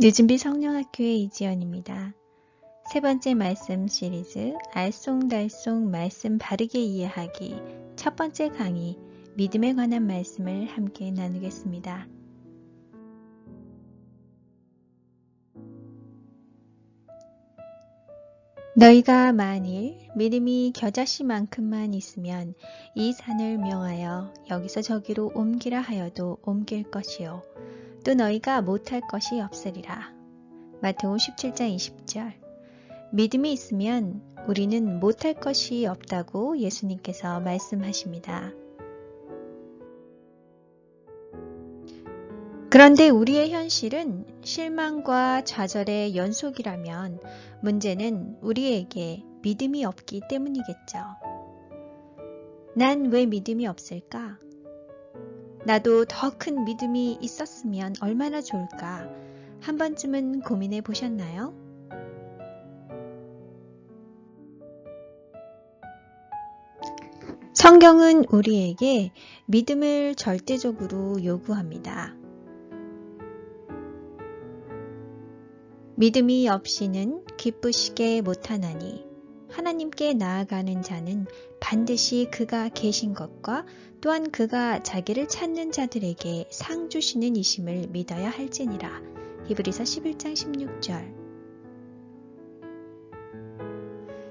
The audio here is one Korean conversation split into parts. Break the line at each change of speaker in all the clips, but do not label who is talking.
늦은비 성령학교의 이지연입니다. 세 번째 말씀 시리즈 알쏭달쏭 말씀 바르게 이해하기 첫 번째 강의 믿음에 관한 말씀을 함께 나누겠습니다. 너희가 만일 믿음이 겨자씨만큼만 있으면 이 산을 명하여 여기서 저기로 옮기라 하여도 옮길 것이요 또 너희가 못할 것이 없으리라. 마태복음 17장 20절. 믿음이 있으면 우리는 못할 것이 없다고 예수님께서 말씀하십니다. 그런데 우리의 현실은 실망과 좌절의 연속이라면 문제는 우리에게 믿음이 없기 때문이겠죠. 난 왜 믿음이 없을까? 나도 더 큰 믿음이 있었으면 얼마나 좋을까? 한 번쯤은 고민해 보셨나요? 성경은 우리에게 믿음을 절대적으로 요구합니다. 믿음이 없이는 기쁘시게 못하나니 하나님께 나아가는 자는 반드시 그가 계신 것과 또한 그가 자기를 찾는 자들에게 상 주시는 이심을 믿어야 할지니라. 히브리서 11장 16절.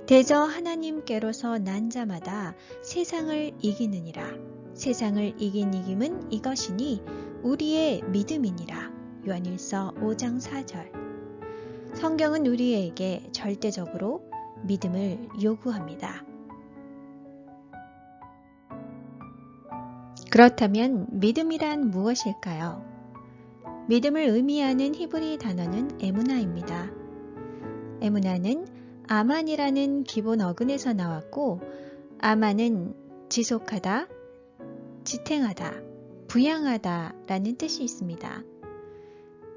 대저 하나님께로서 난 자마다 세상을 이기느니라. 세상을 이긴 이김은 이것이니 우리의 믿음이니라. 요한일서 5장 4절. 성경은 우리에게 절대적으로 믿음을 요구합니다. 그렇다면 믿음이란 무엇일까요? 믿음을 의미하는 히브리 단어는 에무나입니다. 에무나는 아만이라는 기본 어근에서 나왔고 아만은 지속하다, 지탱하다, 부양하다 라는 뜻이 있습니다.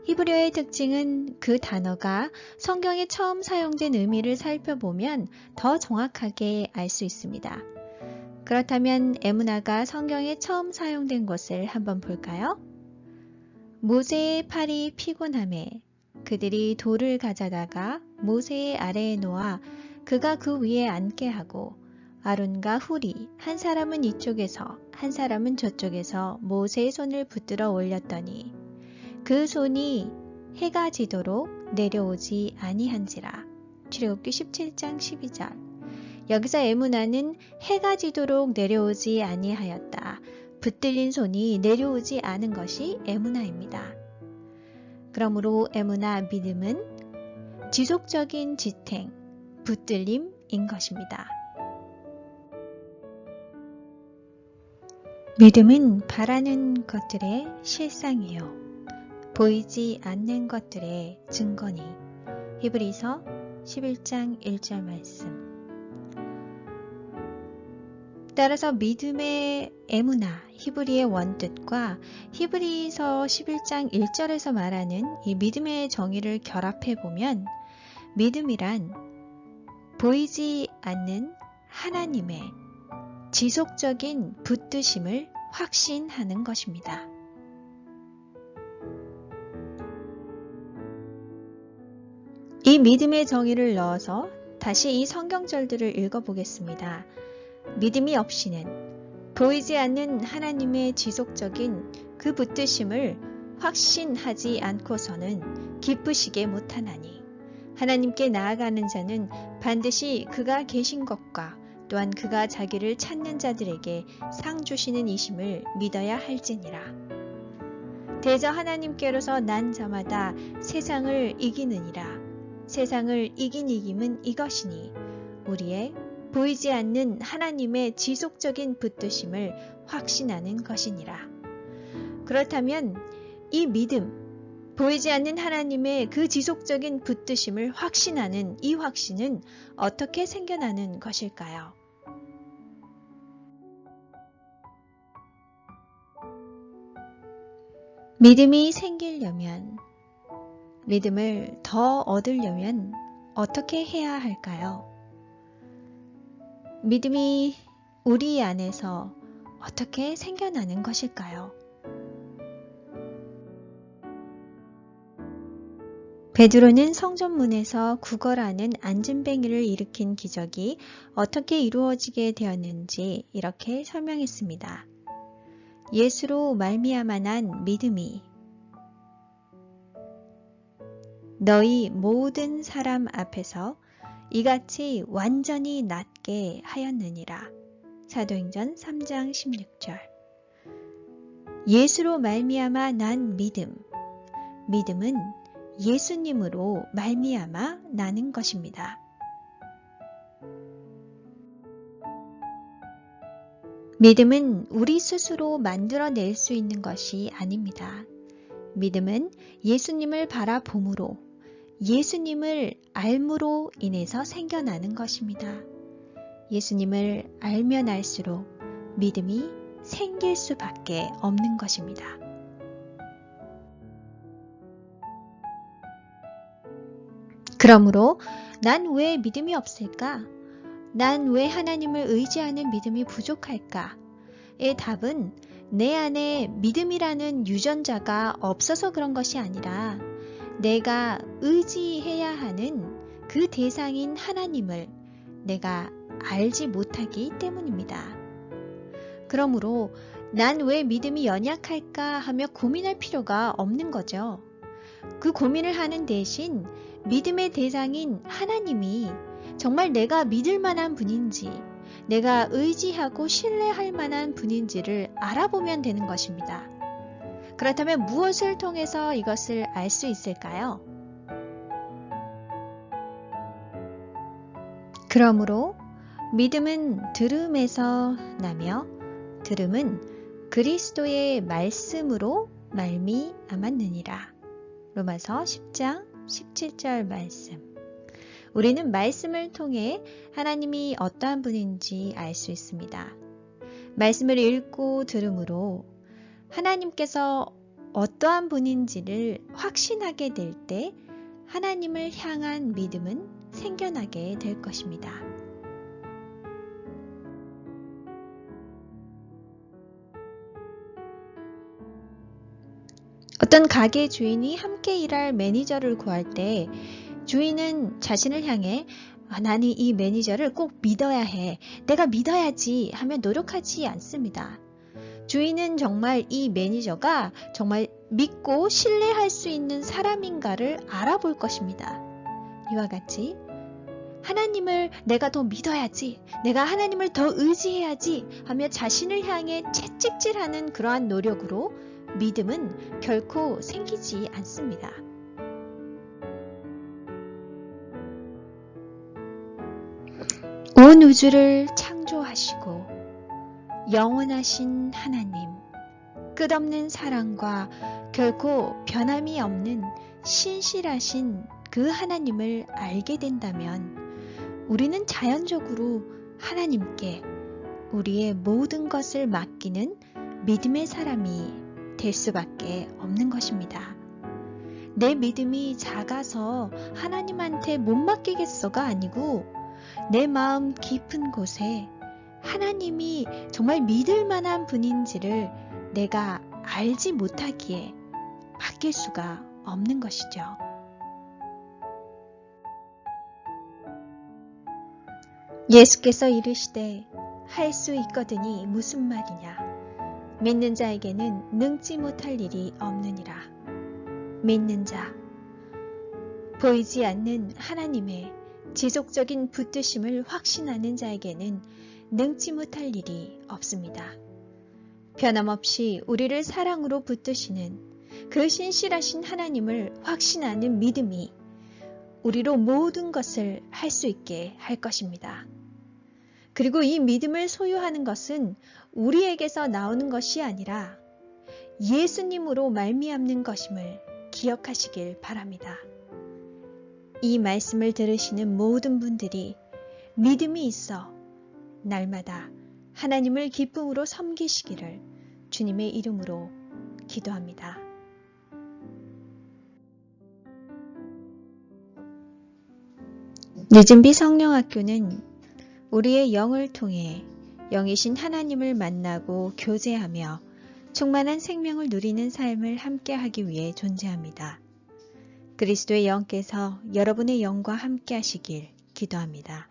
히브리어의 특징은 그 단어가 성경에 처음 사용된 의미를 살펴보면 더 정확하게 알 수 있습니다. 그렇다면 에무나가 성경에 처음 사용된 것을 한번 볼까요? 모세의 팔이 피곤함에 그들이 돌을 가져다가 모세의 아래에 놓아 그가 그 위에 앉게 하고 아론과 훌이 한 사람은 이쪽에서 한 사람은 저쪽에서 모세의 손을 붙들어 올렸더니 그 손이 해가 지도록 내려오지 아니한지라. 출애굽기 17장 12절. 여기서 에무나는 해가 지도록 내려오지 아니하였다. 붙들린 손이 내려오지 않은 것이 에무나입니다. 그러므로 에무나 믿음은 지속적인 지탱, 붙들림인 것입니다. 믿음은 바라는 것들의 실상이요. 보이지 않는 것들의 증거니. 히브리서 11장 1절 말씀. 따라서 믿음의 에무나, 히브리의 원뜻과 히브리서 11장 1절에서 말하는 이 믿음의 정의를 결합해보면 믿음이란 보이지 않는 하나님의 지속적인 붙드심을 확신하는 것입니다. 이 믿음의 정의를 넣어서 다시 이 성경절들을 읽어보겠습니다. 믿음이 없이는 보이지 않는 하나님의 지속적인 그 붙드심을 확신하지 않고서는 기쁘시게 못하나니 하나님께 나아가는 자는 반드시 그가 계신 것과 또한 그가 자기를 찾는 자들에게 상 주시는 이심을 믿어야 할지니라. 대저 하나님께로서 난 자마다 세상을 이기느니라. 세상을 이긴 이김은 이것이니 우리의 보이지 않는 하나님의 지속적인 붙드심을 확신하는 것이니라. 그렇다면 이 믿음, 보이지 않는 하나님의 그 지속적인 붙드심을 확신하는 이 확신은 어떻게 생겨나는 것일까요? 믿음이 생기려면, 믿음을 더 얻으려면 어떻게 해야 할까요? 믿음이 우리 안에서 어떻게 생겨나는 것일까요? 베드로는 성전문에서 구걸하는 안진뱅이를 일으킨 기적이 어떻게 이루어지게 되었는지 이렇게 설명했습니다. 예수로 말미암아 난 믿음이 너희 모든 사람 앞에서 이같이 완전히 낫게 하였느니라. 사도행전 3장 16절. 예수로 말미암아 난 믿음은 예수님으로 말미암아 나는 것입니다. 믿음은 우리 스스로 만들어낼 수 있는 것이 아닙니다. 믿음은 예수님을 바라봄으로, 예수님을 알므로 인해서 생겨나는 것입니다. 예수님을 알면 알수록 믿음이 생길 수밖에 없는 것입니다. 그러므로 난 왜 믿음이 없을까? 난 왜 하나님을 의지하는 믿음이 부족할까? 의 답은 내 안에 믿음이라는 유전자가 없어서 그런 것이 아니라 내가 의지해야 하는 그 대상인 하나님을 내가 알지 못하기 때문입니다. 그러므로 난 왜 믿음이 연약할까 하며 고민할 필요가 없는 거죠. 그 고민을 하는 대신 믿음의 대상인 하나님이 정말 내가 믿을 만한 분인지, 내가 의지하고 신뢰할 만한 분인지를 알아보면 되는 것입니다. 그렇다면 무엇을 통해서 이것을 알 수 있을까요? 그러므로 믿음은 들음에서 나며 들음은 그리스도의 말씀으로 말미암았느니라. 로마서 10장 17절 말씀. 우리는 말씀을 통해 하나님이 어떠한 분인지 알 수 있습니다. 말씀을 읽고 들음으로 하나님께서 어떠한 분인지를 확신하게 될 때 하나님을 향한 믿음은 생겨나게 될 것입니다. 어떤 가게 주인이 함께 일할 매니저를 구할 때 주인은 자신을 향해 나는 이 매니저를 꼭 믿어야 해. 내가 믿어야지 하며 노력하지 않습니다. 주인은 정말 이 매니저가 정말 믿고 신뢰할 수 있는 사람인가를 알아볼 것입니다. 이와 같이 하나님을 내가 더 믿어야지, 내가 하나님을 더 의지해야지 하며 자신을 향해 채찍질하는 그러한 노력으로 믿음은 결코 생기지 않습니다. 온 우주를 창조하시고 영원하신 하나님, 끝없는 사랑과 결코 변함이 없는 신실하신 그 하나님을 알게 된다면 우리는 자연적으로 하나님께 우리의 모든 것을 맡기는 믿음의 사람이 될 수밖에 없는 것입니다. 내 믿음이 작아서 하나님한테 못 맡기겠어가 아니고 내 마음 깊은 곳에 하나님이 정말 믿을 만한 분인지를 내가 알지 못하기에 맡길 수가 없는 것이죠. 예수께서 이르시되 할 수 있거든이 무슨 말이냐. 믿는 자에게는 능지 못할 일이 없느니라. 믿는 자, 보이지 않는 하나님의 지속적인 붙드심을 확신하는 자에게는 능지 못할 일이 없습니다. 변함없이 우리를 사랑으로 붙드시는 그 신실하신 하나님을 확신하는 믿음이 우리로 모든 것을 할 수 있게 할 것입니다. 그리고 이 믿음을 소유하는 것은 우리에게서 나오는 것이 아니라 예수님으로 말미암는 것임을 기억하시길 바랍니다. 이 말씀을 들으시는 모든 분들이 믿음이 있어 날마다 하나님을 기쁨으로 섬기시기를 주님의 이름으로 기도합니다. 늦은비 성령학교는 우리의 영을 통해 영이신 하나님을 만나고 교제하며 충만한 생명을 누리는 삶을 함께하기 위해 존재합니다. 그리스도의 영께서 여러분의 영과 함께 하시길 기도합니다.